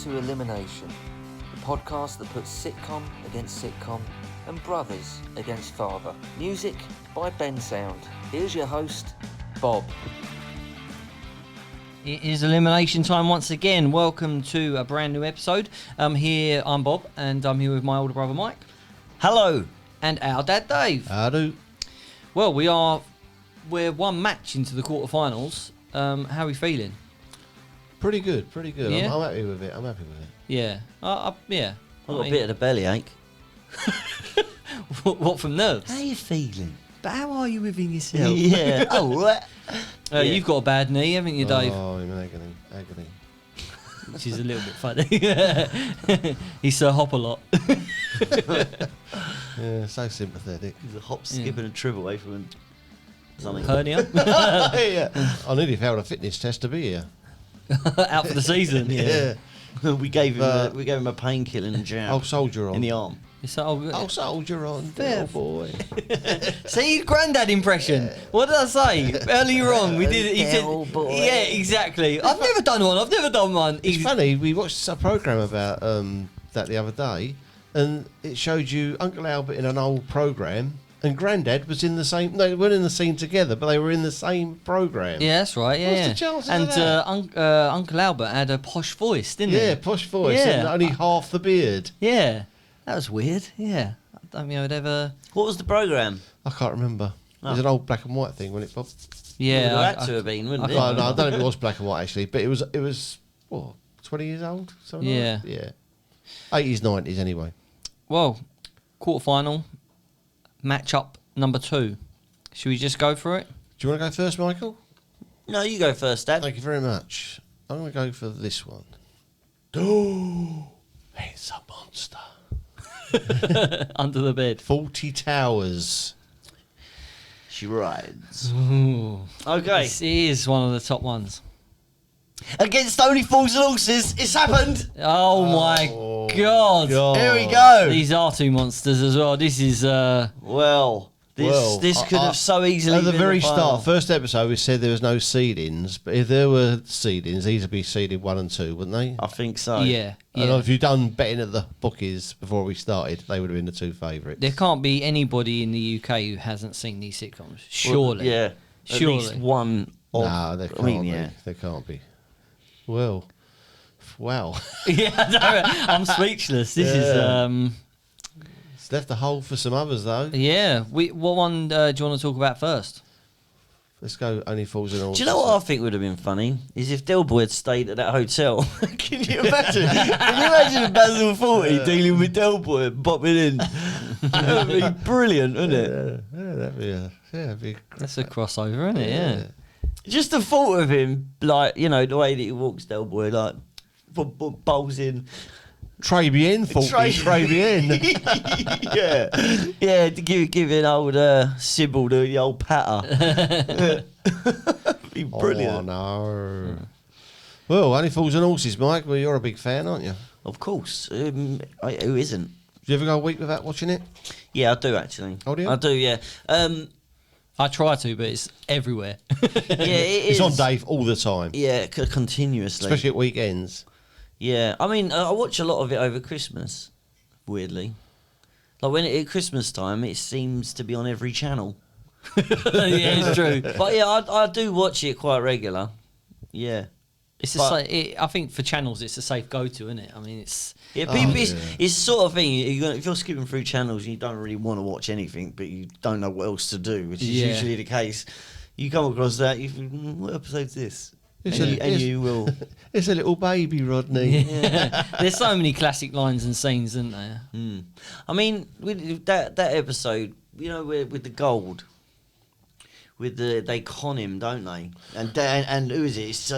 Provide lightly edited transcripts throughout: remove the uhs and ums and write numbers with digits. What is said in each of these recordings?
to Elimination, the podcast that puts sitcom against sitcom and brothers against father. Music by Ben Sound. Here's your host, Bob. It is elimination time once again. Welcome to a brand new episode. I'm Bob, and I'm here with my older brother Mike. Hello. And our dad Dave. I do. Well, we're one match into the quarterfinals. How are we feeling? Pretty good. Yeah? I'm happy with it. Yeah. Yeah. I've got a bit of a bellyache. What, from nerves? How are you feeling? But how are you within yourself? Yeah. Oh, right. You've got a bad knee, haven't you, Dave? Oh, I'm in agony. Which is a little bit funny. He's Sir Hop a lot. Yeah, so sympathetic. He's a hop, skip, and a trip away from something. Hernia. Yeah. I nearly failed a fitness test to be here. Out for the season. Yeah. we gave him a painkiller and jab. I'll soldier on. In the arm. I'll soldier on, little boy. See, granddad impression. Yeah. What did I say earlier on? We did it. He said, boy. "Yeah, exactly." I've never done one. It's funny. We watched a program about that the other day, and it showed you Uncle Albert in an old program, and Granddad was in the same. No, they weren't in the scene together, but they were in the same program. Yeah, that's right. Yeah, What's the chances and of that? Uncle Albert had a posh voice, didn't he? Yeah, posh voice, Yeah. and only half the beard. Yeah, that was weird. Yeah, I don't think I would ever. What was the programme? I can't remember. It was an old black and white thing, wasn't it, Bob? Yeah, Well, it had to have been, wouldn't it? No, I don't know if it was black and white actually, but it was what, 20 years old? Something Yeah. like that? Yeah. 80s, 90s anyway. Well, quarterfinal matchup number 2. Should we just go for it? Do you want to go first, Michael? No, you go first, Dad. Thank you very much. I'm going to go for this one. Oh, it's a monster. Under the bed. Fawlty Towers. She rides. Ooh. Okay. This is one of the top ones. Against Only Fools and Horses, it's happened. Oh my God. Here we go. These are two monsters as well. This is This could have so easily At the been very final. start, first episode, we said there was no seedings, but if there were seedings, these would be seeded 1 and 2, wouldn't they? I think so. yeah. And if you'd done betting at the bookies before we started, they would have been the 2 favourites. There can't be anybody in the UK who hasn't seen these sitcoms. Surely. Well, yeah. Surely. At least one. No, there can't be. There can't be. Well, wow. Yeah, no, I'm speechless. This is It's left a hole for some others, though. yeah. What one do you want to talk about first? Let's go Only Fools and Horses. Do you know what I think would have been funny? Is if Del Boy had stayed at that hotel. Can you imagine? If Basil Fawlty dealing with Del Boy and popping in? That would be brilliant, wouldn't it? Yeah, that'd be That's a crossover, isn't it? Yeah. Just the thought of him, like, you know, the way that he walks, Del Boy, like, bowls in. Très bien, Fawlty. Très bien. Yeah, to give an old Sybil the old patter. Be brilliant. Oh, no. Well, Only Fools and Horses, Mike. Well, you're a big fan, aren't you? Of course. Who isn't? Do you ever go a week without watching it? Yeah, I do actually. Oh, do you? I do, yeah. I try to, but it's everywhere. Yeah, it is. It's on Dave all the time, Yeah, continuously. especially at weekends. Yeah, I mean, I watch a lot of it over Christmas. Weirdly, like when at Christmas time, it seems to be on every channel. Yeah, it's true. But yeah, I do watch it quite regular. Yeah. It's But- I think for channels, it's a safe go-to, isn't it? I mean, it's Yeah, people, it's sort of thing. If you're skipping through channels and you don't really want to watch anything, but you don't know what else to do, which is usually the case, you come across that. You think, what episode's this? And you will. It's a little baby, Rodney. yeah. There's so many classic lines and scenes, isn't there? I mean, with that episode, you know, with the gold, with they con him, don't they? And who is it? It's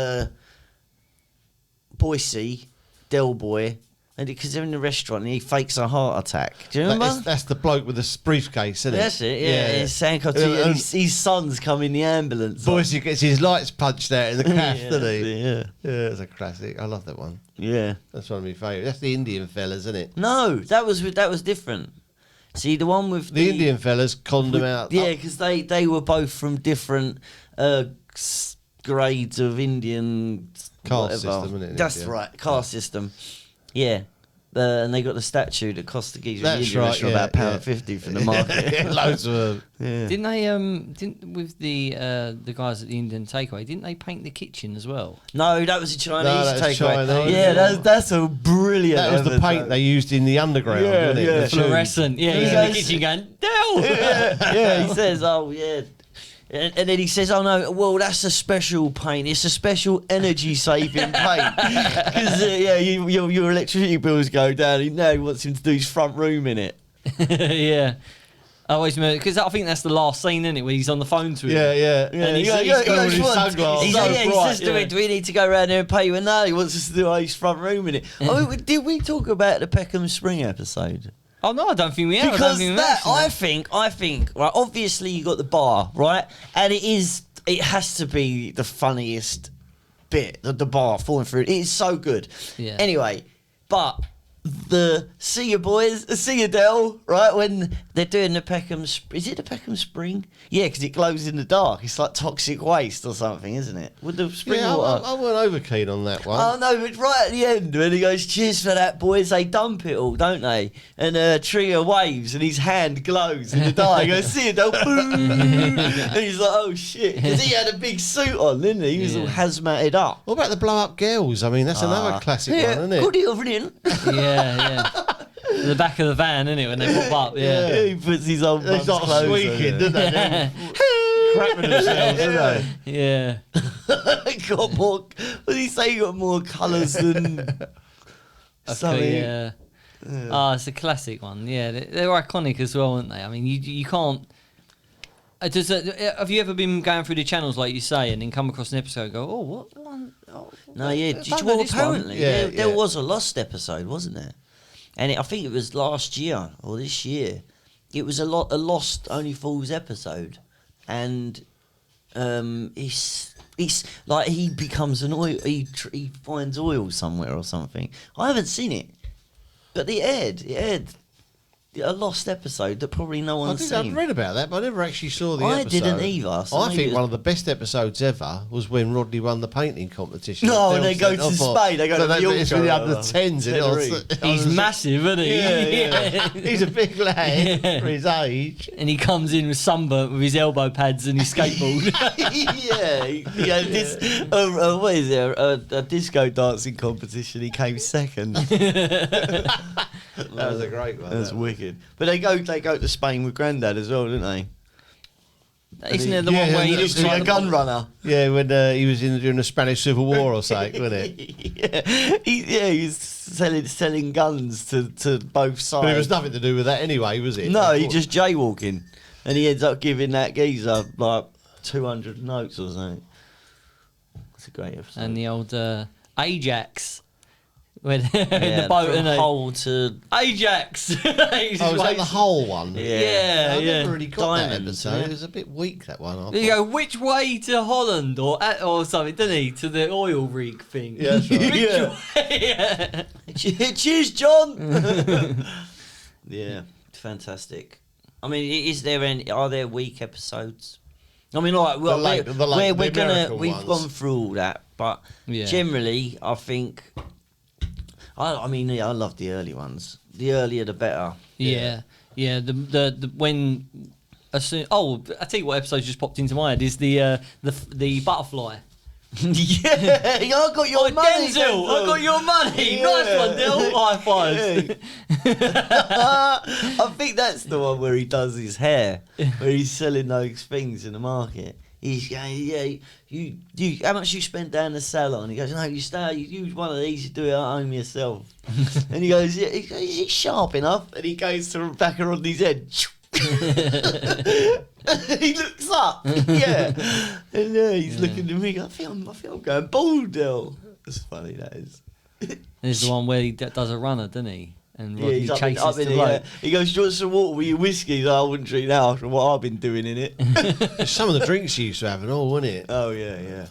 Boise, Del Boy. And because they're in the restaurant and he fakes a heart attack. Do you remember? That's the bloke with the briefcase, isn't it? That's it, yeah. It's handcuffed to And his son's come in the ambulance. Boise gets his lights punched out in the calf, Yeah, doesn't he? yeah. Yeah, it's a classic. I love that one. Yeah. That's one of my favourites. That's the Indian fellas, isn't it? No, that was different. See, the one with The Indian fellas conned them out. Yeah, because they were both from different grades of Indian Caste whatever. system, isn't it? That's Yeah. right, caste system. Yeah. And they got the statue that cost the geezer in That's India right, for yeah, about £1.50 for the market. Loads of. Yeah. Didn't they didn't with the guys at the Indian takeaway? Didn't they paint the kitchen as well? No, that was a Chinese No, that's takeaway. Chinese. Yeah, that's a brilliant. That was the paint they used in the underground, Yeah, wasn't it? yeah. The tube. Fluorescent. Yeah, he's in Yes. the kitchen going, Dell! Yeah, he says, "Oh yeah." And then he says, "Oh no, well that's a special paint. It's a special energy-saving paint because your electricity bills go down. Now he wants him to do his front room in it." Yeah. I always remember, because I think that's the last scene, isn't it, where he's on the phone to him. Yeah. And he's got all his "What?" sunglasses. He So says, bright, says to him, "Do we need to go around there and pay you?" And no, he wants us to do his front room in it. I mean, did we talk about the Peckham Spring episode? Oh, no, I don't think we have. Because I don't think that, I think, right, obviously you got the bar, right? And it has to be the funniest bit, the bar falling through. It is so good. Yeah. Anyway, but see you boys, see you Dell, right? When they're doing the Peckham, is it the Peckham Spring? Yeah, because it glows in the dark. It's like toxic waste or something, isn't it? With the spring Yeah, water. I weren't over keen on that one. Oh no, but right at the end when he goes, "Cheers for that, boys," they dump it all, don't they? And Trio waves and his hand glows in the dark. He goes, "See you, Del." And he's like, "Oh shit," because he had a big suit on, didn't he? He was all hazmated up. What about the blow up girls? I mean, that's another classic one, isn't it? Good evening. Yeah. The back of the van, isn't it, when they pop up? Yeah. He puts his old They mum's start clothes squeaking, on. don't they? They're crapping themselves, don't they? Yeah. He got more. What did he say? He got more colours than something. Yeah. Oh, it's a classic one. Yeah, they're iconic as well, aren't they? I mean, you can't. Have you ever been going through the channels like you say, and then come across an episode and go, "Oh, what one?" Oh, No, yeah. I Did don't you, know well, this one. apparently, Yeah, there yeah. was a lost episode, wasn't there? And I think it was last year or this year. It was a Lost Only Fools episode, and it's like he becomes an oil. He finds oil somewhere or something. I haven't seen it, but it aired a lost episode that probably no I one's think seen. I've read about that, but I never actually saw the I episode. didn't either. So I maybe think it one was- of the best episodes ever was when Rodney won the painting competition. No, That and they was go sent to off on- Spain, they go to It's with the Mallorca, under 10s. in it, Tenerife. He's massive, isn't he? Yeah. He's a big lad Yeah. for his age. And he comes in with sunburnt with his elbow pads and his skateboard. yeah. What is it? A disco dancing competition. He came second. That was a great one. That's that. wicked. But they go to Spain with Grandad as well, didn't they? Isn't it the Yeah, one where he and looks He's like a gun runner. Yeah, when he was during the Spanish Civil War or something, wasn't it? He was selling guns to both sides. But it was nothing to do with that anyway, was it? No, he just jaywalking, and he ends up giving that geezer like 200 notes or something. It's a great episode. And the old Ajax. When in yeah, the boat, from isn't he? Hull to Ajax. He's Oh, was that like- the whole one? Yeah, I yeah. never really got that Diamonds, episode. yeah. It was a bit weak, that one. I You thought. go, which way to Holland or something, didn't he? To the oil rig thing. Yeah, that's right. Which Yeah. way? Yeah. Cheers, John. Yeah, fantastic. I mean, are there weak episodes? I mean, like, well, the American we've ones. gone through all that, but Yeah. generally, I think. I mean, I love the early ones. The earlier, the better. Yeah. The when as soon, I tell you what episode just popped into my head is the butterfly. Yeah, I got your money, Denzel, I got your money. Nice one, Del. High fives. I think that's the one where he does his hair, where he's selling those things in the market. He's going, yeah, you, how much you spent down the salon? He goes, no, you use one of these, you do it at home yourself. And he goes, yeah, is it sharp enough? And he goes to the back of his head. He looks up, yeah, and he's looking at me. I feel I'm going bald, Del. That's funny, that is. There's the one where he does a runner, doesn't he? And Yeah, Rodney he's chases up the in bloke. He goes, do you want some water with your whiskey? I wouldn't drink that after what I've been doing in it. Some of the drinks you used to have and all, wasn't it? Oh, yeah.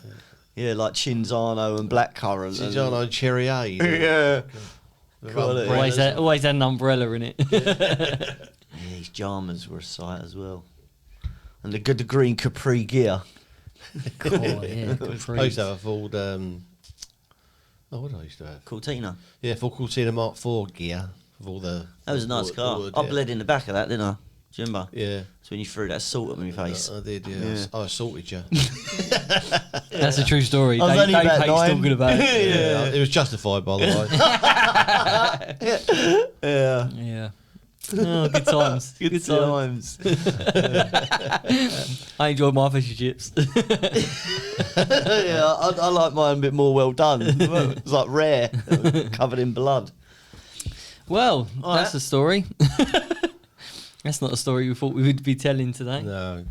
Yeah, like Chinzano and blackcurrant. St. John and Cherry A. Yeah. Quality. Always had an umbrella in it. Yeah, his jammers were a sight as well. And the green capri gear. God, yeah. I used to have a Ford. What did I used to have? Cortina. Yeah, Ford Cortina Mark IV gear with all the. That was a nice car. wood, I bled in the back of that, didn't I? Do you remember? Yeah. So when you threw that salt at my face. I did. Yeah, Yeah. I assaulted you. That's a true story. I was Dave only about hates 9. talking about it. Yeah, it was justified, by the way. Yeah. Yeah. Oh, good times. Good times. I enjoyed my fish and chips. Yeah, I like mine a bit more well done. It's like rare, covered in blood. Well, All that's right. the story. That's not a story we thought we would be telling today. No.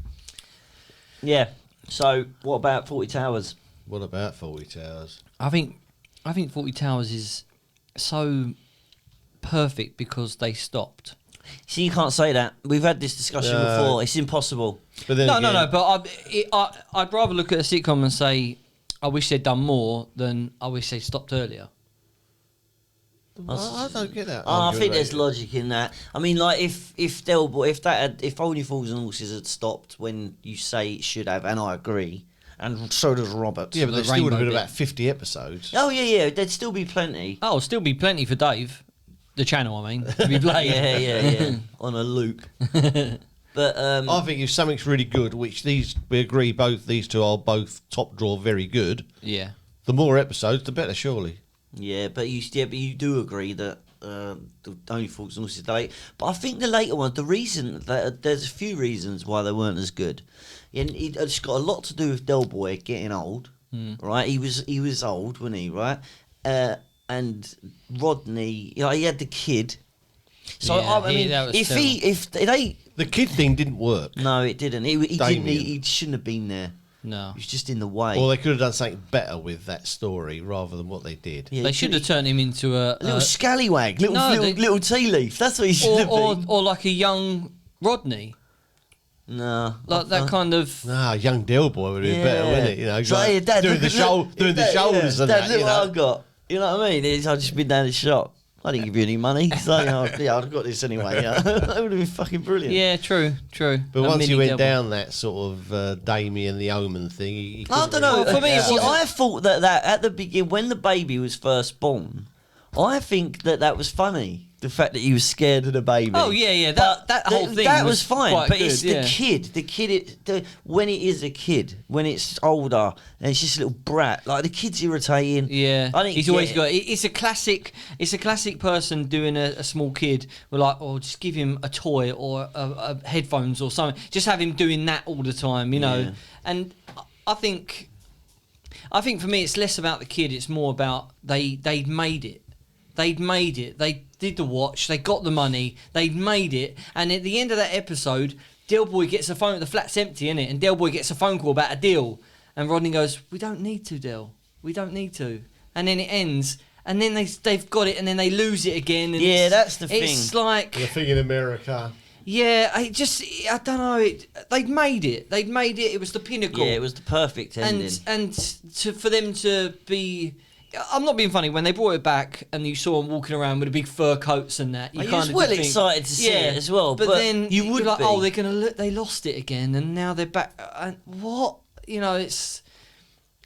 Yeah. So what about 40 Towers? What about 40 Towers? I think 40 Towers is so perfect because they stopped. See, you can't say that. We've had this discussion No. before. It's impossible. But then No, again, but I'd rather look at a sitcom and say, I wish they'd done more than I wish they stopped earlier. I don't get that. I argument think there's about it. logic in that. I mean, like if Only Fools and Horses had stopped when you say it should have, and I agree, and so does Robert. Yeah, but The there still would have been rainbow about 50 episodes. Oh yeah, there'd still be plenty. Oh, still be plenty for Dave, the channel. I mean, to be played. Yeah, on a loop. But I think if something's really good, which we agree these two are both top drawer very good, Yeah. the more episodes, the better, surely. yeah, but you do agree that the Only Fools and Horses are late. But I think the later ones, the reason that there's a few reasons why they weren't as good. And it's got a lot to do with Del Boy getting old, right? He was old, wasn't he? Right, and Rodney, he had the kid. So Yeah, I mean, that was if they The kid thing didn't work. no, it didn't. He didn't. Damien. He shouldn't have been there. No. He was just in the way. Or they could have done something better with that story rather than what they did. Yeah, They he should have could've- turned him into a little scallywag, little No, little, they- little tea leaf. That's what he should have been. or like a young Rodney, No, like that kind of. Young Del Boy would have been better, wouldn't it? You know, So, like hey, Dad, doing look the at- show, look, doing the Dad, shoulders and Dad, that. look You what know, I've got. You know what I mean? I've just been down the shop. I didn't give you any money. So, yeah, I've got this anyway. Yeah. That would have been fucking brilliant. Yeah, true. but A once you mini went Del Boy. down that sort of Damien the Omen thing, he I couldn't don't know. really- For me, it See, wasn't- I thought that at the beginning, when the baby was first born, I think that was funny. The fact that he was scared of the baby. Oh, yeah. But That whole thing that was was fine. quite But good, it's yeah. the kid. The kid. When it is a kid, when it's older, and it's just a little brat. Like the kid's irritating. Yeah, I didn't he's get always it. got. It's a classic. It's a classic person doing a small kid. We're like, oh, just give him a toy or a headphones or something. Just have him doing that all the time, you know. Yeah. And I think for me, it's less about the kid. It's more about they'd made it. They'd made it. They did the watch. They got the money. They'd made it. And at the end of that episode, Del Boy gets a phone. The flat's empty, innit? And Del Boy gets a phone call about a deal. And Rodney goes, "We don't need to, Del. We don't need to." And then it ends. And then they've got it. And then they lose it again. And Yeah, it's- that's the It's thing. like, The thing in America. yeah, I don't know. They'd made it. They'd made it. It was the pinnacle. Yeah, it was the perfect ending. And for them to be, I'm not being funny. When they brought it back and you saw them walking around with the big fur coats and that, you I kind was of well think, excited to see it as well, but then you would you're like, be. oh, they lost it again, and now they're back. And what, you know, it's.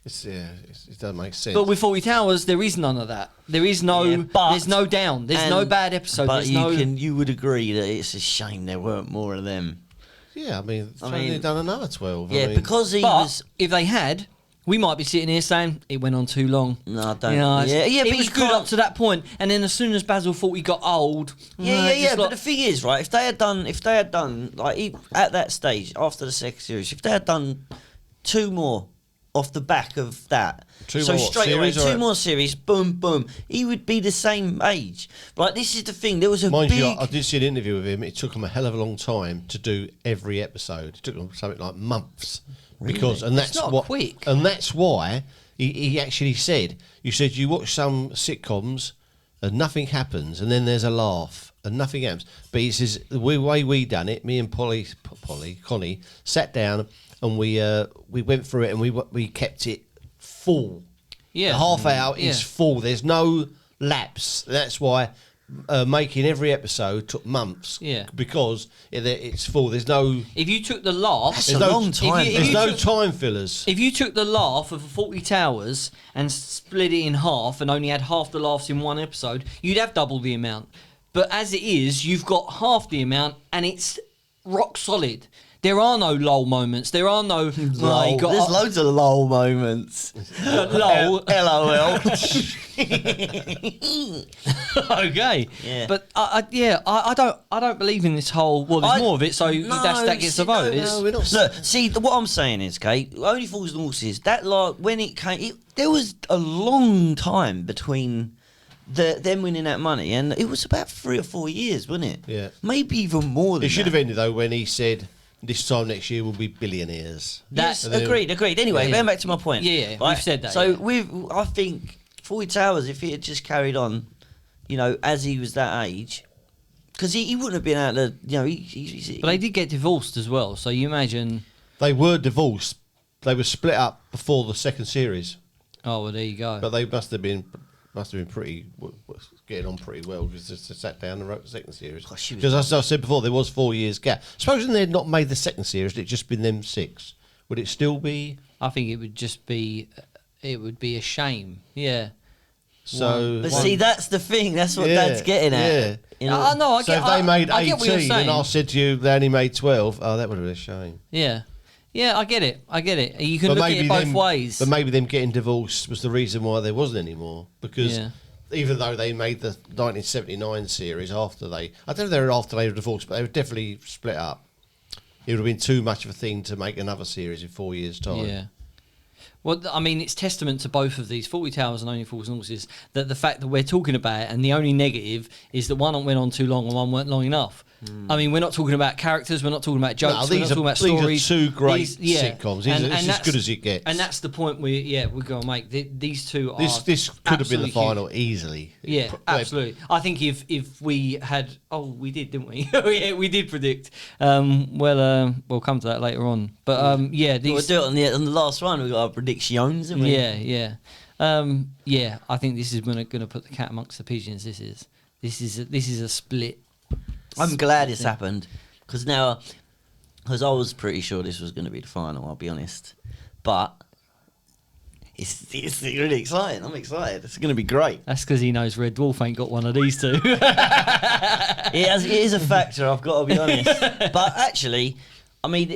It doesn't make sense. But with 40 Towers, there is none of that. There is no. Yeah, but- there's no down. There's no and- bad episode. But There's no. you would agree that it's a shame there weren't more of them. yeah, I mean, I they've mean- done another 12. Yeah, I mean, because he But was. if they had, we might be sitting here saying it went on too long. No, I don't. You know, yeah, it but was you good can't- up to that point, and then as soon as Basil thought he got old, Yeah. But the thing is, right? If they had done like at that stage after the second series, if they had done 2 more off the back of that, Two so more straight away series or- 2 more series, boom, boom, he would be the same age. Like this is the thing. There was a mind big. you, I did see an interview with him. It took him a hell of a long time to do every episode. It took him something like months. Because and that's not what quick. and that's why he actually said, you said you watch some sitcoms and nothing happens and then there's a laugh and nothing happens. But he says the way we done it, me and Connie sat down and we went through it and we kept it full. Yeah. The half hour Yeah. is full. There's no lapse. That's why making every episode took months. Yeah. Because it's full. There's no. If you took the laugh, That's a long time. There's no time fillers. if you took the laugh of 40 Towers and split it in half and only had half the laughs in one episode, you'd have double the amount. But as it is, you've got half the amount and it's rock solid. There are no lull moments. There are no... There's loads of lull moments. Lull. LOL. Okay. Yeah. But I don't believe in this whole... Well, there's more of it, so that gets the vote. we're not. Look, see, what I'm saying is, Kate, Only Fools and Horses, that, like, when it came... there was a long time between... them winning that money, and it was about 3 or 4 years, wasn't it? Yeah. Maybe even more than It should that. have ended though when he said, "This time next year we'll be billionaires." Yes, And then- agreed. Anyway, Yeah. going back to my point. Yeah, we've said that, So yeah. I think 40 Towers, if he had just carried on, as he was that age, because he wouldn't have been out there, But they did get divorced as well, so you imagine... They were divorced. They were split up before the second series, Oh, well, there you go. but they must have been pretty getting on pretty well because they sat down and wrote the second series. Gosh, she was- Because as I said before, there was 4 years gap. Supposing they'd not made the second series, and it'd just been them 6. Would it still be? I think it would just be... It would be a shame. Yeah. So, But see, that's the thing. That's what Yeah, Dad's getting at. I know. I so get. if they made I get what you're 18 and I saying. said to you they only made 12, oh, that would have been a shame. Yeah. Yeah, I get it. You can look at it both ways. But maybe them getting divorced was the reason why there wasn't any more. Because Yeah. even though they made the 1979 series after I don't know if they were after they were divorced, but they were definitely split up. It would have been too much of a thing to make another series in 4 years' time. Yeah. Well, I mean, it's testament to both of these, 40 Towers and Only Fools and Horses, that the fact that we're talking about it, and the only negative is that one went on too long and one weren't long enough. I mean, we're not talking about characters, we're not talking about jokes, we're not talking about stories. These are two great sitcoms. This is as good as it gets. And that's the point we're going to make. These two are This could have been the absolutely final huge. easily. Yeah, absolutely. I think if we had... Oh, we did, didn't we? Oh, yeah, we did predict. We'll come to that later on. But, yeah, We'll these... do it on the last one. We've got our predictions, haven't we? Yeah. I think this is going to put the cat amongst the pigeons. This is a split. I'm glad it's happened because I was pretty sure this was going to be the final. I'll be honest, but it's really exciting. I'm excited. It's going to be great. That's because he knows Red Dwarf ain't got one of these two. It is a factor. I've got to be honest. But actually, I mean,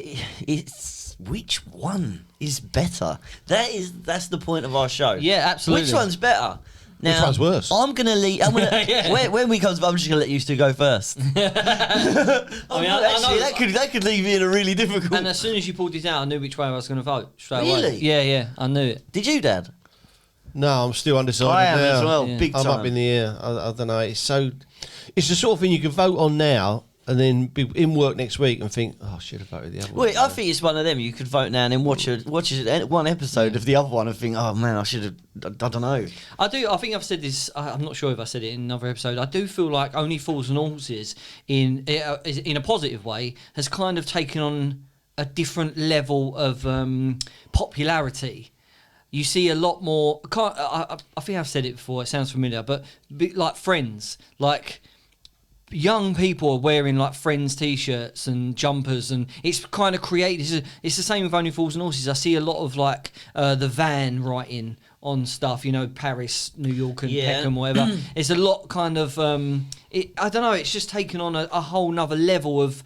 it's which one is better? That's the point of our show. Yeah, absolutely. Which one's better? Now, Which one's worse? I'm gonna leave. Yeah. When we come to, I'm just gonna let you two go first. I mean, I Actually, know- that could leave me in a really difficult. And as soon as you pulled it out, I knew which way I was going to vote straight away. Really? Yeah, I knew it. Did you, Dad? No, I'm still undecided I am now. as well. Yeah. Big I'm time. up in the air. I don't know. It's the sort of thing you can vote on now and then be in work next week and think, oh, I should have voted the other one. Wait, I think it's one of them. You could vote now and then watch one episode of the other one and think, oh man, I should have. I don't know. I think I've said this. I'm not sure if I said it in another episode. I do feel like Only Fools and Horses, in a positive way, has kind of taken on a different level of popularity. You see a lot more. I think I've said it before. It sounds familiar, but like Friends, like. Young people are wearing like Friends t-shirts and jumpers, and it's kind of creative. It's the same with Only Fools and Horses. I see a lot of like the Van writing on stuff, Paris, New York, and Peckham, whatever. It's a lot kind of. I don't know. It's just taken on a whole nother level of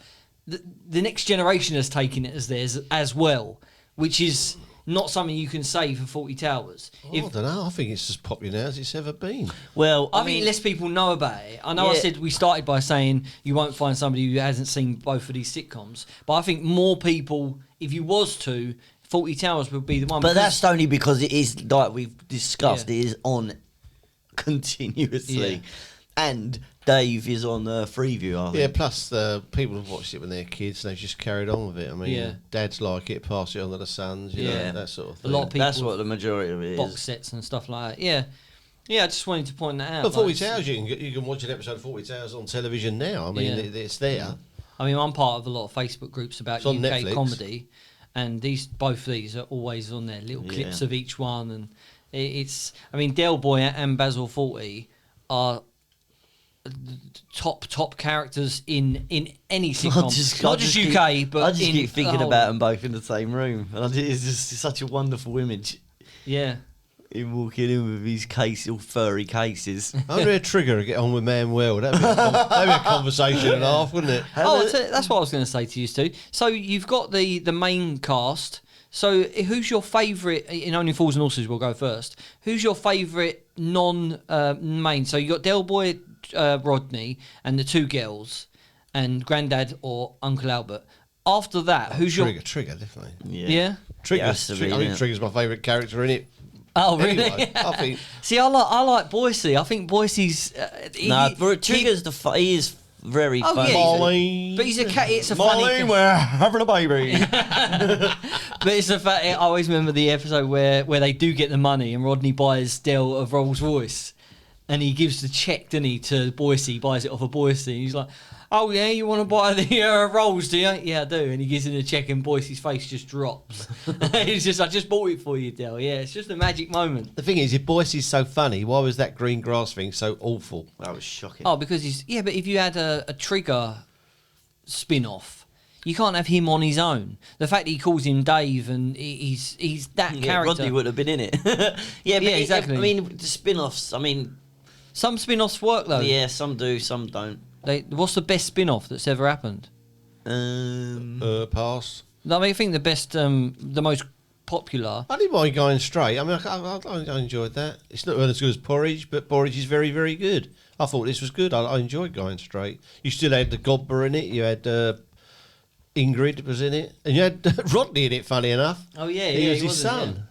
the next generation has taken it as theirs as well, which is not something you can say for 40 Towers. I don't know. I think it's as popular now as it's ever been. Well, I think less people know about it. I know I said we started by saying you won't find somebody who hasn't seen both of these sitcoms, but I think more people, if you was to, 40 Towers would be the one. but that's only because it is like we've discussed. Yeah. It is on continuously, Yeah. and Dave is on Freeview. I think. Yeah, plus the people have watched it when they're kids and they've just carried on with it. I mean, Yeah. dads like it, pass it on to the sons, you Yeah. know, that sort of A thing. lot of people That's what the majority of it box is. sets and stuff like that. Yeah. I just wanted to point that out. But 40 like, Towers, you can watch an episode of 40 Towers on television now. I mean, Yeah. it's there. I mean, I'm part of a lot of Facebook groups about It's on UK Netflix. comedy, and both these are always on there, little clips Yeah. of each one, and it's. I mean, Del Boy and Basil Fawlty are top characters in any I sitcom, not just UK, but I just in keep thinking the whole- about them both in the same room. And it's just such a wonderful image. Yeah. Him walking in with his case, all furry cases. I wonder if Trigger would get on with Manuel. That'd be a conversation and a half, wouldn't it? That's what I was going to say to you, Stu. So you've got the main cast. So who's your favourite, in Only Fools and Horses, we'll go first. Who's your favourite non-main? So you got Del Boy, Rodney, and the two girls, and Grandad or Uncle Albert. After that, who's Trigger, definitely. Yeah? I think Trigger's my favourite character in it. Oh, really? Anyway, I think. See, I like Boise. I think Boise's... Trigger's he is very funny. Yeah, Marlene. but he's a cat. It's a Marlene, funny... we're having a baby. But it's the fact, I always remember the episode where they do get the money and Rodney buys Del a Rolls Royce and he gives the check, doesn't he, to Boise, buys it off of Boise. And he's like, oh yeah, you want to buy the Rolls, do you? Yeah, I do. And he gives him the check and Boise's face just drops. He's just, I just bought it for you, Del. Yeah, it's just a magic moment. The thing is, if Boise's so funny, why was that green grass thing so awful? That was shocking. Oh, because but if you had a Trigger spin-off, you can't have him on his own. The fact that he calls him Dave and he's that character. Rodney would have been in it. Yeah, exactly. I mean, the spin-offs, Some spin-offs work though. Yeah, some do, some don't. What's the best spin-off that's ever happened? Pass. I think the best, the most popular. I didn't mind Going Straight. I mean, I enjoyed that. It's not as good as Porridge, but Porridge is very, very good. I thought this was good. I enjoyed Going Straight. You still had the Godber in it. You had Ingrid was in it, and you had Rodney in it. Funny enough. Oh yeah, he was his wasn't, son.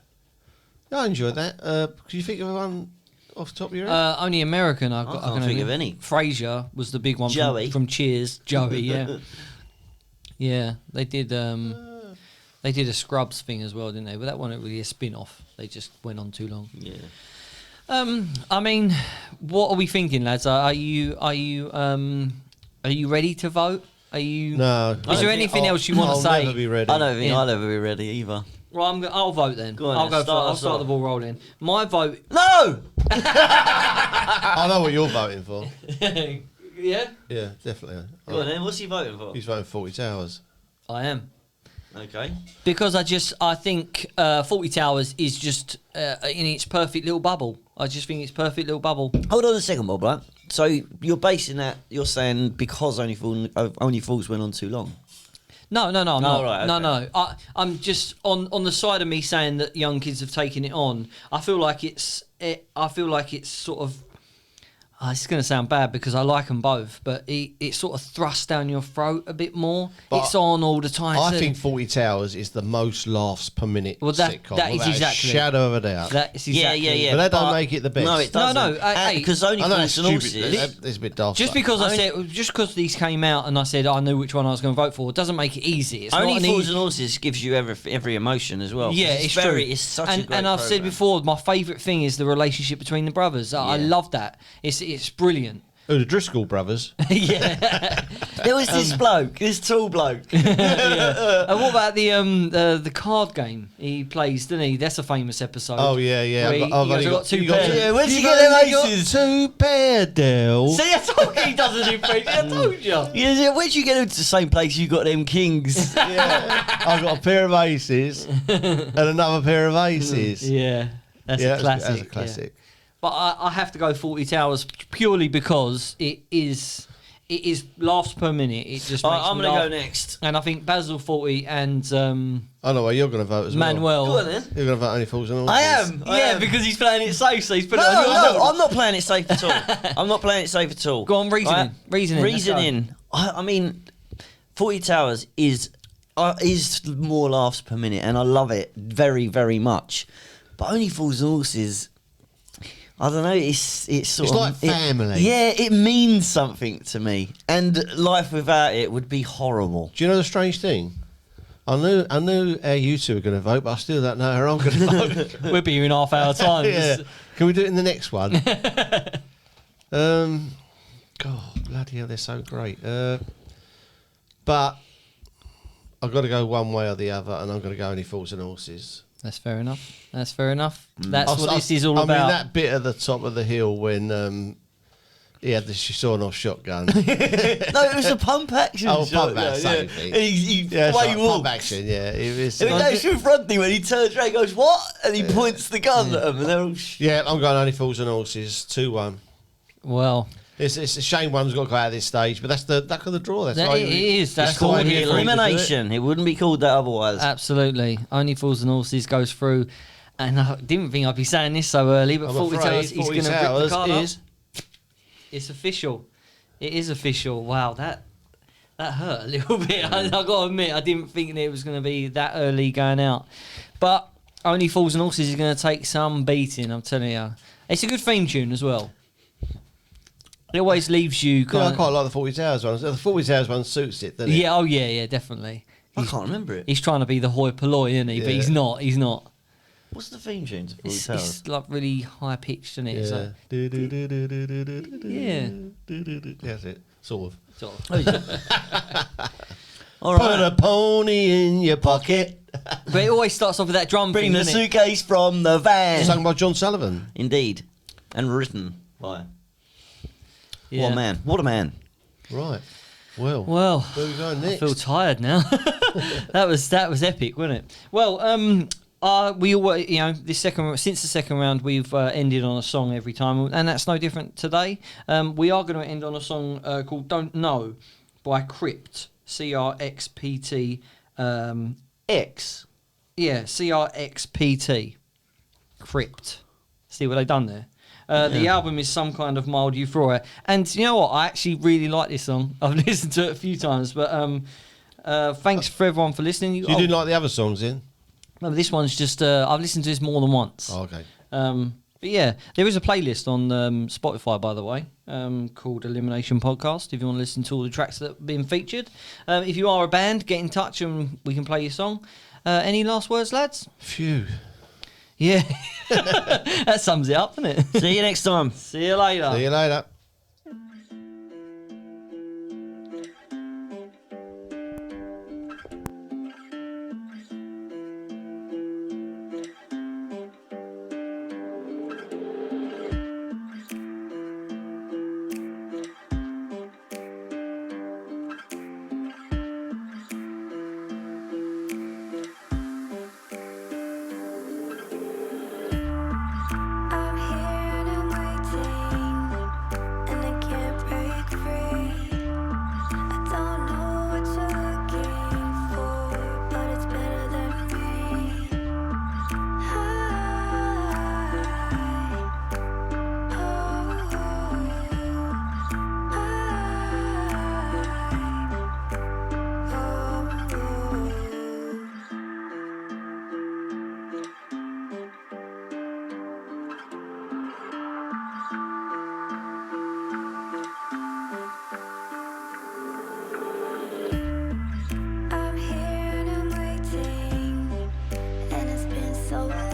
Yeah, I enjoyed that. Can you think of one off the top of your head? Only American. I can't think of any. Frasier was the big one. Joey from Cheers. Joey, yeah, yeah. They did. They did a Scrubs thing as well, didn't they? But that wasn't really a spin-off. They just went on too long. Yeah. I mean, what are we thinking, lads? Are you ready to vote? Are you? No. Is there anything else you want to say? I'll never be ready. I don't think I'll ever be ready either. Well, I'll vote then. Go on, I'll go. start I'll us start off. the ball rolling. My vote. No! I know what you're voting for. Yeah. Yeah, definitely. Go on then, what's he voting for? He's voting 40 Towers. I am. Okay. Because I think 40 Towers is just in its perfect little bubble. I just think it's perfect little bubble. Hold on a second, Bob, right? So you're basing that, you're saying because Only Fools went on too long? No, I'm not. Right, okay. No. I'm just on the side of me saying that young kids have taken it on. I feel like it's sort of. It's going to sound bad because I like them both, but it's sort of thrust down your throat a bit more. But it's on all the time. I think 40 Towers is the most laughs per minute sitcom. That is without exactly. a shadow of a doubt. That is exactly. Yeah. But that don't make it the best. No, it doesn't. No. Because Only I know Fools that's and stupid. Horses. It's a bit daft. Just because these came out and I said I knew which one I was going to vote for, doesn't make it easy. It's Only not Fools and Horses gives you every emotion as well. Yeah, it's true. It's such a great and I've said programme. before, my favourite thing is the relationship between the brothers. I love that. It's brilliant. Oh, the Driscoll brothers. Yeah. There was this bloke, this tall bloke. And what about the card game he plays, doesn't he? That's a famous episode. Oh, yeah. Where he got two pairs. Yeah, where'd you get them aces? Two pair, Del. See, I told you he does an impression. I told you. Yeah, where'd you get them to the same place you got them kings? Yeah. I've got a pair of aces and another pair of aces. Yeah. That's a classic. That's a classic. Yeah. But I have to go 40 Towers purely because it is laughs per minute. It just makes I'm me going to laugh. go next. And I think Basil 40 and I know where you're going to vote as well. Manuel. Go on then. You're going to vote Only Fools and Horses. I am. Yeah, because he's playing it safe, so he's put it on No, your vote. I'm not playing it safe at all. I'm not playing it safe at all. Go on, reasoning. Right? Reasoning. I mean, 40 Towers is more laughs per minute, and I love it very, very much. But Only Fools and Horses, I don't know. It's sort of like family. It means something to me, and life without it would be horrible. Do you know the strange thing? I knew how you two were going to vote, but I still don't know how I'm going to vote. We'll be here in half-hour time. Yeah. Can we do it in the next one? God, bloody hell, they're so great. But I've got to go one way or the other, and I'm going to go Only Fools and Horses. That's fair enough. That's what this is all I about. mean, that bit at the top of the hill when He had the sawn-off shotgun. No, it was a pump action. Oh, shot, pump action, yeah. same thing. And he Yeah, the way he pump walks. action, yeah. It was, And he goes through front thing when he turns around, he goes, "What?" And he points the gun at them, and they're all. yeah, I'm going Only Fools and Horses, 2-1. Well, It's a shame one's got to go out of this stage, but that's the luck of the draw. That's why it is. That's It's called why the we're here. Elimination. It wouldn't be called that otherwise. Absolutely. Only Fools and Horses goes through. And I didn't think I'd be saying this so early, but I'm Fawlty afraid tells us he's 40 going to rip the Towers card up. is- It's official. It is official. Wow, that hurt a little bit. I got to admit, I didn't think that it was going to be that early going out. But Only Fools and Horses is going to take some beating, I'm telling you. It's a good theme tune as well. It always leaves you Yeah, kind I of... quite like the 40 Towers one. The 40 Towers one suits it, doesn't it? Yeah, oh yeah, definitely. I can't remember it. He's trying to be the hoi polloi, isn't he? But Yeah. he's not. What's the theme tune to It's, Fawlty Towers? it's like really high pitched, isn't it? It's like, Yeah. That's it. Sort of. sort of. All Put right. a pony in your pocket. But it always starts off with that drum Bring thing, the doesn't it? suitcase from the van. Sung by John Sullivan. Indeed, and written by. Yeah. What a man! What a man! Right. Well, Well, where we going I next? feel tired now. that was epic, wasn't it? Well, we all, since the second round, we've ended on a song every time, and that's no different today. We are going to end on a song called "Don't Know" by Crypt, CRXPT. X. Yeah, CRXPT. Crypt. See what they've done there? The album is Some Kind of Mild Euphoria. And you know what? I actually really like this song. I've listened to it a few times. But thanks for everyone for listening. You didn't like the other songs then? No, this one's just... I've listened to this more than once. Oh, okay. But yeah, there is a playlist on Spotify, by the way, called Elimination Podcast, if you want to listen to all the tracks that have been featured. If you are a band, get in touch and we can play your song. Any last words, lads? Phew. Yeah. That sums it up, doesn't it? See you next time. See you later. See you later. I'm here and I'm waiting, and I can't break free. I don't know what you're looking for, but it's better than me. I'm here and I'm waiting, and it's been so long.